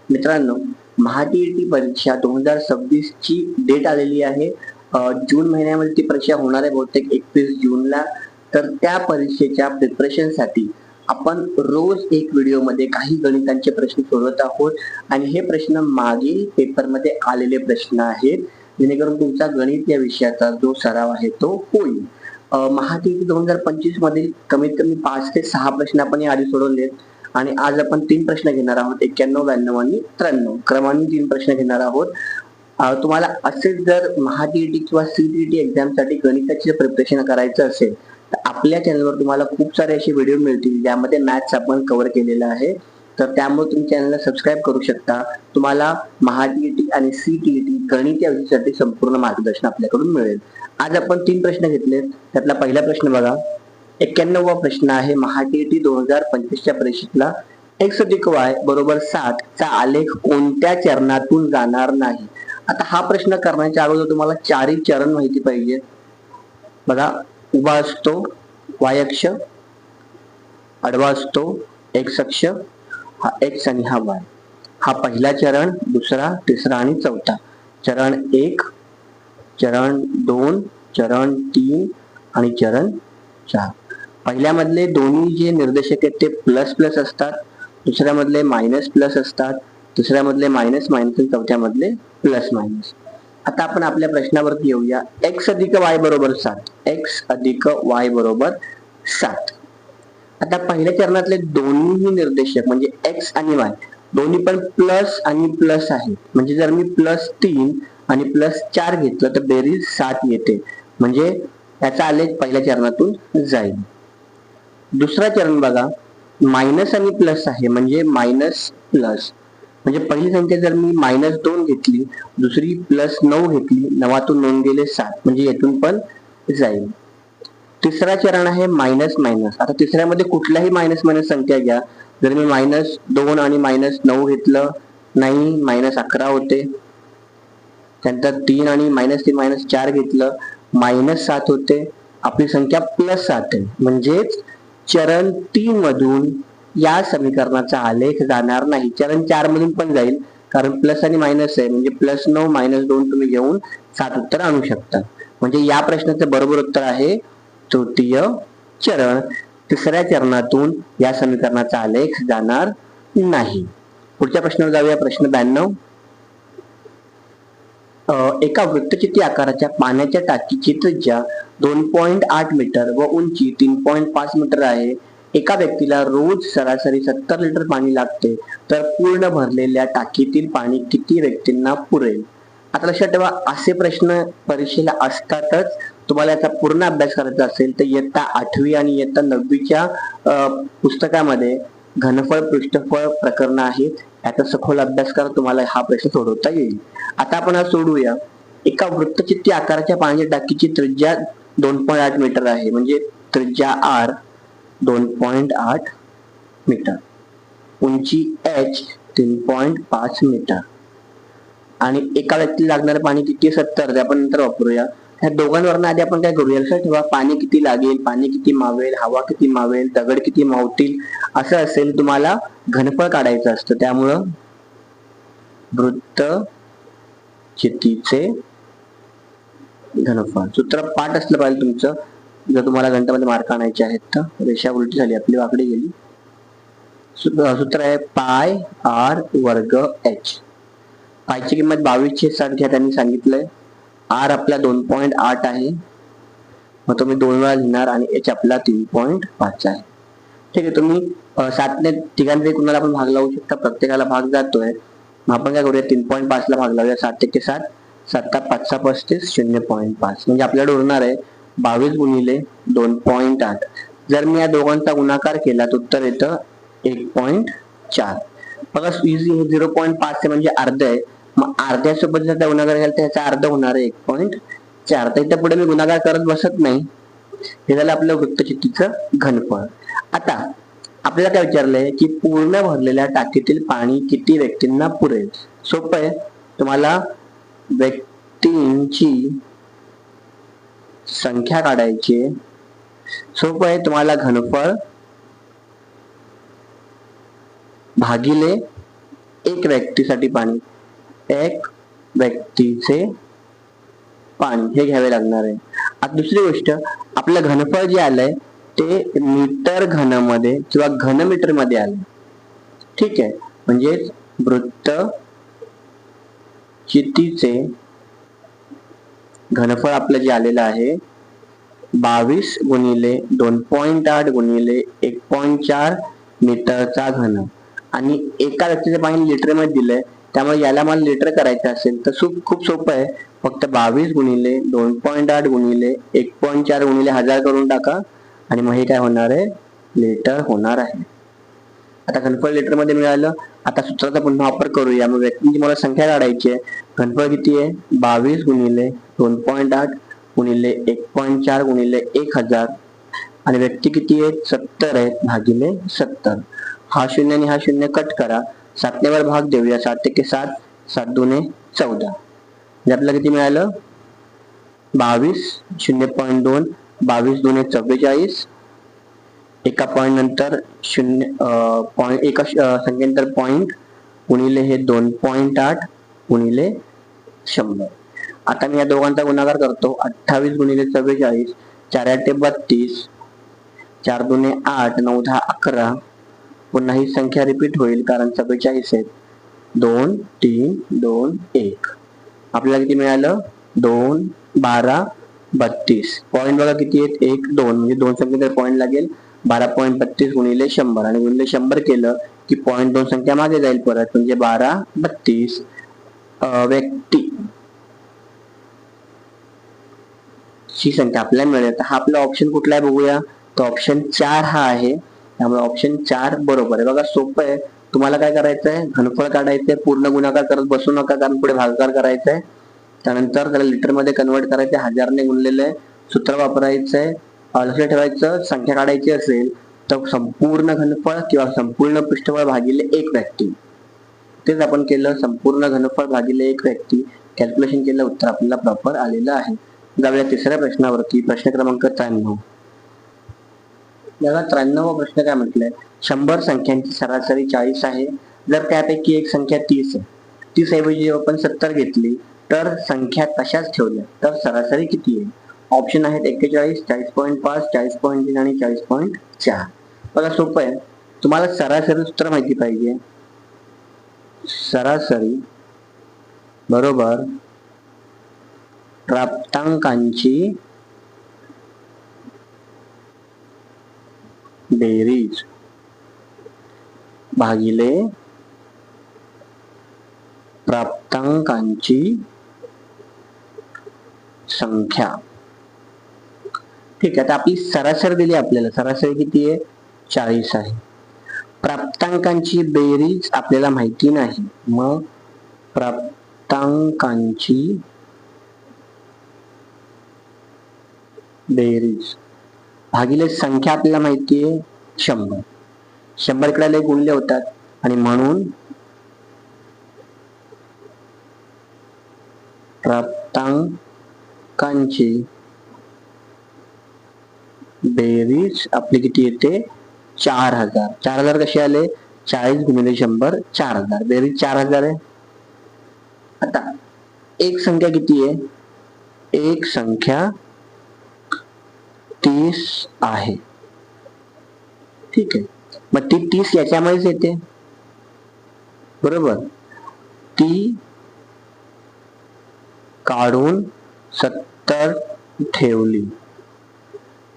मित्रांनो, महाटीईटी परीक्षा 2026 ची डेट आलेली आहे. जून महिन्यामध्ये ती परीक्षा होणार आहे बहुतेक 21 जूनला. तर त्या परीक्षेच्या प्रिपरेशनसाठी आपण रोज एक व्हिडिओमध्ये काही गणितांचे प्रश्न सोडवत आहोत आणि हे प्रश्न मागील पेपरमध्ये आलेले प्रश्न आहेत, जेणेकरून तुमचा गणित या विषयाचा जो सराव आहे तो होईल. महाटीईटी 2025 मधील कमीत कमी 5 ते 6 प्रश्न आपण आधी सोडवलेत आणि आज आपण 3 प्रश्न घेणार आहोत. 91, 92 आणि 93 क्रमाने 3 प्रश्न घेणार आहोत. तुम्हाला असेच जर महाटीईटी किंवा सीटीईटी एक्झामसाठी गणिताचे प्रिपरेशन करायचं असेल तर आपल्या चॅनलवर तुम्हाला खूप सारे असे व्हिडिओ मिळतील ज्यामध्ये मॅथ्स आपण कव्हर केलेलं आहे. तर त्यामुळे तुम्ही चॅनलला सबस्क्राईब करू शकता. तुम्हाला महाटीईटी आणि सीटीईटी गणित या विषयासाठी संपूर्ण मार्गदर्शन आपल्याकडून मिळेल. आज आपण 3 प्रश्न घेतले. त्यातला पहिला प्रश्न बघा. 91वा प्रश्न आहे. महाटीईटी 2025 च्या परीक्षेतला x अधिक y बरोबर 7 चा आलेख कोणत्या चरणातून जाणार नाही. आता हा प्रश्न करण्याच्या अगोदर तुम्हाला 4 चरण माहिती पाहिजे. बघा, उभा असतो y अक्ष, आडवा असतो x अक्ष, हा x आणि हा y. हा पहिला चरण, दुसरा, तिसरा आणि चौथा. चरण 1, चरण 2, चरण 3 आणि चरण 4. पहिल्यामधले दोन्ही जे निर्देशक आहेत ते प्लस प्लस असतात, दुसऱ्यामधले मायनस प्लस असतात, तिसऱ्यामधले मायनस मायनस आणि चौथ्यामधले प्लस मायनस. आता आपण आपल्या प्रश्नावरती येऊया. x अधिक y बरोबर 7. x अधिक y बरोबर 7. आता पहिल्या चरणातले दोन्ही निर्देशक म्हणजे x आणि y दोन्ही पण प्लस आणि प्लस आहेत. म्हणजे जर मी +3 आणि +4 घेतलं तर बेरीज 7 येते. म्हणजे याचा आलेख पहिल्या चरणातून जाईल. दुसरा चरण बघा, मायनस आणि प्लस आहे म्हणजे मायनस प्लस. म्हणजे पहिली संख्या जर मी -2 घेतली, दुसरी +9 घेतली, 9तून 9 गेले 7, म्हणजे येथून पण जाईल. तिसरा चरण आहे मायनस मायनस. आता तिसऱ्यामध्ये कुठल्याही मायनस मायनस संख्या घ्या. जर मी -2 आणि -9 घेतलं, नाही, -11 होते. त्यानंतर 3 आणि -3 -4 घेतलं, -7 होते. आपली संख्या +7 आहे. म्हणजेच चरण 3 मधून या समीकरणाचा आलेख जाणार नाही. चरण 4 मधून पण जाईल, कारण प्लस आणि मायनस आहे. म्हणजे +9 -2 तुम्ही घेऊन 7 उत्तर आणू शकता. म्हणजे या प्रश्नाचं बरोबर उत्तर आहे तृतीय चरण. तिसऱ्या चरणातून या समीकरणाचा आलेख जाणार नाही. पुढच्या प्रश्नावर जाऊया. प्रश्न 92. एका वृत्तचित्र आकाराच्या पाण्याच्या टाकीची त्रिज्या 2.8 मीटर व उंची 3.5 मीटर आहे. एका व्यक्तीला रोज सरासरी 70 लिटर पाणी लागते, तर पूर्ण भरलेल्या टाकीतील पाणी किती व्यक्तींना पुरेल. आता लक्षात ठेवा, असे प्रश्न परीक्षेला असतातच. तुम्हाला याचा पूर्ण अभ्यास करायचा असेल तर इयत्ता 8वी आणि इयत्ता 9वीच्या पुस्तकामध्ये घनफळ पृष्ठफळ प्रकरण आहेत. याचा सखोल अभ्यास करा, तुम्हाला हा प्रश्न सोडवता येईल. आता आपण हा सोडूया. एका वृत्तचित्र आकाराच्या पाण्याच्या टाकीची त्रिज्या 2.8 मीटर आहे. म्हणजे त्रिज्या r 2.8 मीटर, उंची h 3.5 मीटर आणि एका व्यक्तीला लागणारे पाणी किती 70. ते आपण नंतर वापरूया. ह्या दोघांवरनं आधी आपण काय करूया, लक्षात ठेवा, पाणी किती लागेल, पाणी किती मावेल, हवा किती मावेल, दगड किती मावतील, असं असेल तुम्हाला घनफळ काढायचं असतं. त्यामुळं वृत्त चितीचे घनफळ सूत्र पाठ असलं पाहिजे तुमचं, जर तुम्हाला गणितामध्ये मार्क आणायचे आहेत तर. रेषा उलटी झाली, आपली वाकडी गेली. सूत्र आहे पाय r वर्ग h. पायची किंमत 22/60 घ्या, त्यांनी सांगितलंय. r आपला 2.8 आहे, मग तुम्ही 2 वेळा लिहिणार आणि h आपला 3.5 आहे. ठीक आहे. तुम्ही 7ने तिघांपैकी कुणाला आपण भाग लावू शकता, प्रत्येकाला भाग जातोय. मग आपण काय करूया, 3.5 ला भाग लावूया. 7 × 7, 7 × 5 = 35, 0.5. म्हणजे आपल्याला उरणार आहे 22 गुणिले 2.8. जर मी या दोघांचा गुणाकार केला तर उत्तर येतं 1.4. बघा, 0.5 म्हणजे अर्ध आहे. मग अर्ध्यासोबत जर गुणाकार केला तर याचा अर्ध होणार आहे 1.4. तर इथं पुढे मी गुणाकार करत बसत नाही. हे झालं आपलं वृत्तचित्राचं घनफळ. आता आपल्याला काय विचारलंय की पूर्ण भरलेल्या टाकीतील पाणी किती व्यक्तींना पुरेल. सोपं आहे. तुम्हाला व्यक्तींची संख्या काढायची. सोपं आहे. तुम्हाला घनफळ भागिले एक व्यक्तीसाठी पाणी, एक व्यक्तीचे पाणी हे घ्यावे लागणार आहे. आता दुसरी गोष्ट, आपलं घनफळ जे आलंय ते मीटर घन मध्ये किंवा घनमीटर मध्ये आलंय. ठीक आहे, म्हणजे वृत्त चितीचे घनफळ आपलं जे आलेलं आहे 22 गुणिले 2.8 गुणिले 1.4 मीटरचा घन, आणि एका व्यक्तीचे पाणी लिटर मध्ये दिलंय, त्यामुळे याला मला लिटर करायचं असेल तर खूप सोपं आहे. फक्त 22 गुणिले 2.8 गुणिले 1.4 गुणिले 1000 करून टाका आणि मग हे काय होणार आहे, लिटर होणार आहे. आता घनफळ लिटर मध्ये मिळालं. आता सूत्राचा पुन्हा वापर करूया. मग व्यक्तींची मला संख्या काढायची आहे. घनफळ किती आहे, 22 गुणिले 2.8 गुणिले 1.4 गुणिले 1000, आणि व्यक्ती किती आहेत, 70 आहेत, भागिले 70. हा शून्य आणि हा शून्य कट करा, 7 ने वर भाग देऊया. 7 एके 7, 7 दुने 14. म्हणजे आपल्याला किती मिळालं, 22, 0.2, 22 दुने 44, एका पॉइंट नंतर एका संख्येनंतर पॉइंट गुणिले हे 2.8 गुणिले 100. आता मी या दोघांचा गुणाकार करतो. 28 गुणिले 44, 4 8 32, 4 दुने 8, 9 10 11. पुन्हा ही संख्या रिपीट होईल कारण 44 आहेत. 2 3 2 1. आपल्याला किती मिळालं, 2 12 32. पॉइंट बघा किती आहेत, 1 2, म्हणजे दोन संख्येनंतर पॉइंट लागेल. 12.32 गुणिले 100, आणि गुणिले 100 केलं की पॉइंट दोन संख्या मागे जाईल परत, म्हणजे 12 32. व्यक्ती ची संख्या आपल्याला मिळेल. तर हा आपला ऑप्शन कुठला आहे बघूया. तो ऑप्शन 4 हा आहे. त्यामुळे ऑप्शन 4 बरोबर आहे. बघा सोपं आहे. तुम्हाला काय करायचंय, घनफळ काढायचंय, पूर्ण गुणाकार करत बसू नका कारण पुढे भागाकार करायचंय. त्यानंतर त्याला लिटर मध्ये कन्वर्ट करायचं, 1000 ने गुणलेलं आहे, सूत्र वापरायचंय. लक्षात ठेवायचं, संख्या काढायची असेल तर संपूर्ण घनफळ किंवा संपूर्ण पृष्ठफळ भागिले एक व्यक्ती. तेच आपण केलं, संपूर्ण घनफळ भागिले एक व्यक्ती कॅल्क्युलेशन केलं, उत्तर आपल्याला प्रॉपर आलेलं आहे. जाऊया तिसऱ्या प्रश्नावरती. प्रश्न क्रमांक 93. बघा 93वा प्रश्न काय म्हटलंय, 100 संख्यांची सरासरी 40 आहे. जर त्यापैकी एक संख्या 30 आहे, 30 ऐवजी आपण 70 घेतली तर संख्या तशाच ठेवल्या तर सरासरी किती आहे. ऑप्शन आहेत 41, 40.5, 40.3 आणि 40.4. बघा सोपं आहे. तुम्हाला सरासरी सूत्र माहिती पाहिजे. सरासरी बरोबर प्राप्तांकांची बेरीज भागिले प्राप्तांकांची संख्या. ठीक आहे, आता आपली सरासरी दिली आपल्याला. सरासरी किती आहे, 40 आहे. प्राप्तांकांची बेरीज आपल्याला माहिती नाही. मग प्राप्तांकांची बेरीज भागिले संख्या आपल्याला माहिती आहे 100. 100 इकडे गुणले होतात आणि म्हणून प्राप्तांकांची बेरीज आपली किती येते, 4000. 4000 कसे आले, 40 गुणिले 100, 4000. बेरीज 4000 आहे. आता एक संख्या किती आहे, एक संख्या 30 आहे. ठीक आहे, मग ती 30 याच्यामध्येच येते बरोबर. ती काढून 70 ठेवली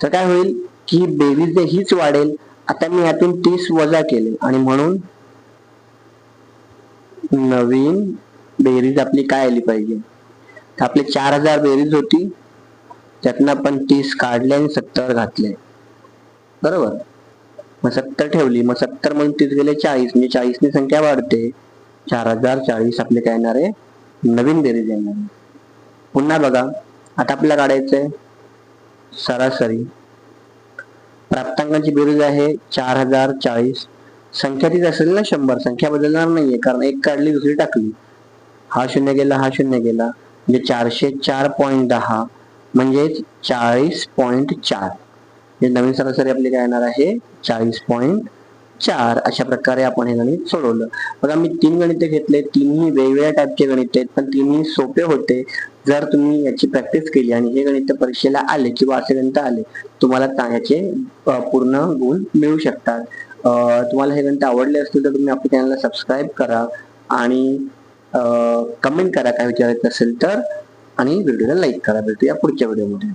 तर काय होईल की बेरीज हीच वाढेल. आता मी यातून 30 वजा केले आणि म्हणून नवीन बेरीज आपली काय आली पाहिजे. तर आपली 4000 बेरीज होती, त्यातनं आपण 30 काढले आणि 70 घातले बरोबर. मग 70 ठेवली, मग 70 म्हणून 30 गेले 40, म्हणजे 40 ने संख्या वाढते. 4040 आपले काय येणार आहे, नवीन बेरीज येणार आहे. पुन्हा बघा, आता आपल्याला काढायचंय सरासरी. प्राप्तांकांची बेरीज आहे 4040. संख्या तीच असेल ना 100, संख्या बदलणार नाहीये कारण एक काढली दुसरी टाकली. हा शून्य गेला, हा शून्य गेला, म्हणजे 404.10 म्हणजे 40.4. नवीन सरासरी आपली काय येणार आहे, 40.4. 4 अशा प्रकारे आपण हे गणित सोडवलं. बघा मी 3 गणिते घेतले, तिन्ही वेगवेगळ्या टाईपचे गणित आहेत, पण तिन्ही सोपे होते. जर तुम्ही याची प्रॅक्टिस केली आणि हे गणित परीक्षेला आले किंवा असे गणित आले, तुम्हाला याचे पूर्ण गुण मिळू शकतात. तुम्हाला हे गणित आवडले असतील तर तुम्ही आपल्या चॅनलला सबस्क्राईब करा आणि कमेंट करा काय विचारायचं असेल तर, आणि व्हिडिओला लाईक करा. भेटूया पुढच्या व्हिडिओमध्ये.